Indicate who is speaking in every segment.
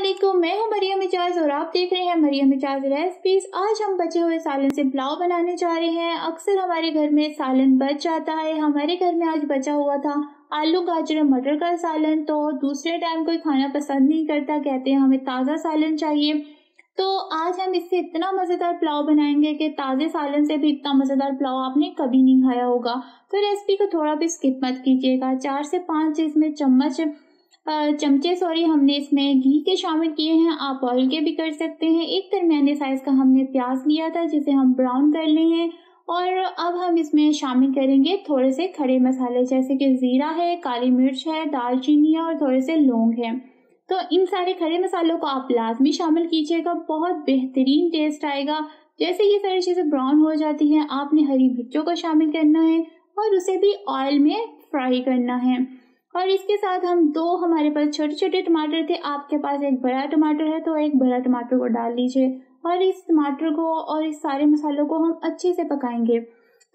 Speaker 1: अस्सलामुअलैकुम, मैं हूं मरियम इजाज और आप देख रहे हैं मरियम इजाज रेसिपीज। आज हम बचे हुए सालन से पुलाव बनाने जा रहे हैं। अक्सर हमारे घर में सालन बच जाता है। हमारे घर में आज बचा हुआ था आलू गाजर मटर का सालन। तो दूसरे टाइम कोई खाना पसंद नहीं करता, कहते हैं हमें ताज़ा सालन चाहिए। तो आज हम इससे इतना मज़ेदार पुलाव बनाएंगे कि ताज़े सालन से भी इतना मज़ेदार पुलाव आपने कभी नहीं खाया होगा। तो रेसिपी को थोड़ा भी स्किप मत कीजिएगा। 4 से 5 इसमें चमचे हमने इसमें घी के शामिल किए हैं। आप ऑयल के भी कर सकते हैं। एक दरमियाने साइज का हमने प्याज लिया था जिसे हम ब्राउन कर ले हैं। और अब हम इसमें शामिल करेंगे थोड़े से खड़े मसाले, जैसे कि ज़ीरा है, काली मिर्च है, दालचीनी है और थोड़े से लौंग है। तो इन सारे खड़े मसालों को आप लाजमी शामिल कीजिएगा, बहुत बेहतरीन टेस्ट आएगा। जैसे ये सारी चीज़ें ब्राउन हो जाती हैं, आपने हरी मिर्चों को शामिल करना है और उसे भी ऑयल में फ्राई करना है। और इसके साथ हमारे पास छोटे छोटे टमाटर थे। आपके पास एक बड़ा टमाटर है तो एक बड़ा टमाटर को डाल लीजिए और इस टमाटर को और इस सारे मसालों को हम अच्छे से पकाएंगे।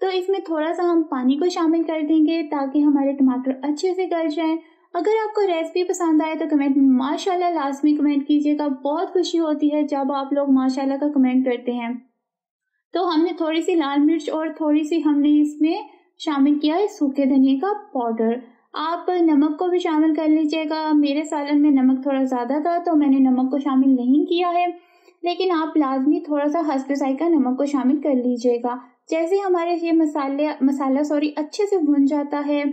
Speaker 1: तो इसमें थोड़ा सा हम पानी को शामिल कर देंगे ताकि हमारे टमाटर अच्छे से गल जाएं। अगर आपको रेसिपी पसंद आए तो कमेंट में माशाल्लाह लाजमी कमेंट कीजिएगा। बहुत खुशी होती है जब आप लोग माशाल्लाह का कमेंट करते हैं। तो हमने थोड़ी सी लाल मिर्च और थोड़ी सी हमने इसमें शामिल किया है सूखे धनिया का पाउडर। आप नमक को भी शामिल कर लीजिएगा। मेरे सालन में नमक थोड़ा ज़्यादा था तो मैंने नमक को शामिल नहीं किया है, लेकिन आप लाजमी थोड़ा सा हस्ब जायका नमक को शामिल कर लीजिएगा। जैसे हमारे ये मसाला अच्छे से भुन जाता है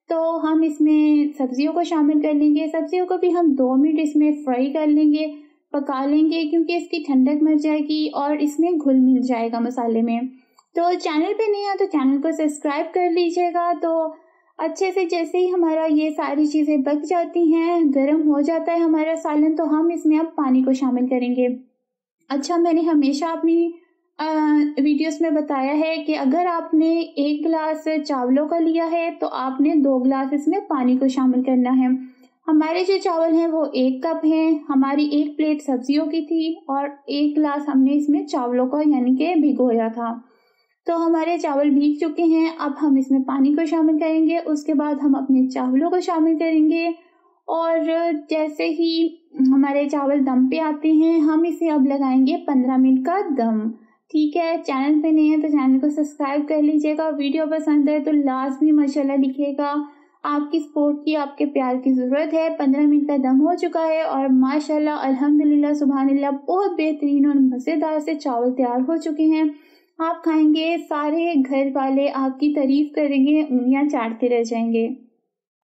Speaker 1: तो हम इसमें सब्जियों को शामिल कर लेंगे। सब्जियों को भी हम 2 मिनट इसमें फ्राई कर लेंगे, पका लेंगे, क्योंकि इसकी ठंडक मर जाएगी और इसमें घुल मिल जाएगा मसाले में। तो चैनल पे नहीं है तो चैनल को सब्सक्राइब कर लीजिएगा। तो अच्छे से जैसे ही हमारा ये सारी चीज़ें पक जाती हैं, गर्म हो जाता है हमारा सालन, तो हम इसमें अब पानी को शामिल करेंगे। अच्छा, मैंने हमेशा अपनी वीडियोस में बताया है कि अगर आपने 1 गिलास चावलों का लिया है तो आपने 2 गिलास इसमें पानी को शामिल करना है। हमारे जो चावल हैं वो 1 कप हैं। हमारी 1 प्लेट सब्जियों की थी और 1 गिलास हमने इसमें चावलों को यानी कि भिगोया था। तो हमारे चावल भीग चुके हैं। अब हम इसमें पानी को शामिल करेंगे, उसके बाद हम अपने चावलों को शामिल करेंगे और जैसे ही हमारे चावल दम पे आते हैं हम इसे अब लगाएंगे 15 मिनट का दम। ठीक है, चैनल पे नहीं है तो चैनल को सब्सक्राइब कर लीजिएगा। वीडियो पसंद है तो लाजमी माशाल्लाह लिखिएगा। आपकी सपोर्ट की, आपके प्यार की ज़रूरत है। 15 मिनट का दम हो चुका है और माशाल्लाह अल्हम्दुलिल्लाह सुभानअल्लाह बहुत बेहतरीन और मज़ेदार से चावल तैयार हो चुके हैं। आप खाएंगे, सारे घर वाले आपकी तारीफ करेंगे, उंगलियां चाटते रह जाएंगे।